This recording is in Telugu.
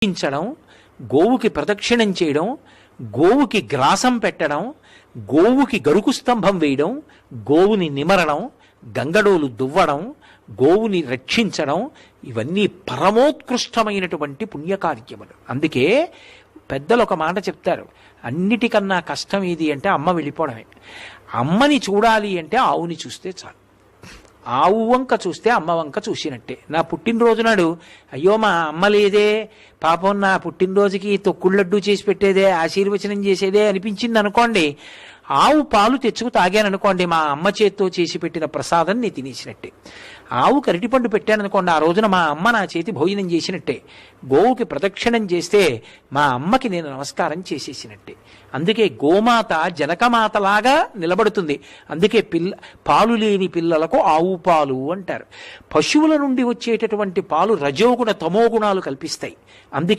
పించడం, గోవుకి ప్రదక్షిణం చేయడం, గోవుకి గ్రాసం పెట్టడం, గోవుకి గరుకు స్తంభం వేయడం, గోవుని నిమరడం, గంగడోలు దువ్వడం, గోవుని రక్షించడం, ఇవన్నీ పరమోత్కృష్టమైనటువంటి పుణ్యకార్యములు. అందుకే పెద్దలు ఒక మాట చెప్తారు, అన్నిటికన్నా కష్టం ఏది అంటే అమ్మ వెళ్ళిపోవడమే. అమ్మని చూడాలి అంటే ఆవుని చూస్తే చాలు. ఆవు వంక చూస్తే అమ్మ వంక చూసినట్టే. నా పుట్టినరోజు నాడు అయ్యో మా అమ్మ లేదే, పాపం నా పుట్టినరోజుకి తొక్కుళ్ళడ్డు చేసి పెట్టేదే, ఆశీర్వచనం చేసేదే అనిపించింది అనుకోండి, ఆవు పాలు తెచ్చుకు తాగాననుకోండి, మా అమ్మ చేత్తో చేసి పెట్టిన ప్రసాదం నేను తినేసినట్టే. ఆవు అరటిపండు పెట్టాననుకోండి, ఆ రోజున మా అమ్మ నా చేతి భోజనం చేసినట్టే. గోవుకి ప్రదక్షిణం చేస్తే మా అమ్మకి నేను నమస్కారం చేసేసినట్టే. అందుకే గోమాత జనకమాతలాగా నిలబడుతుంది. అందుకే పాలు లేని పిల్లలకు ఆవు పాలు అంటారు. పశువుల నుండి వచ్చేటటువంటి పాలు రజోగుణ తమోగుణాలు కల్పిస్తాయి. అందుకే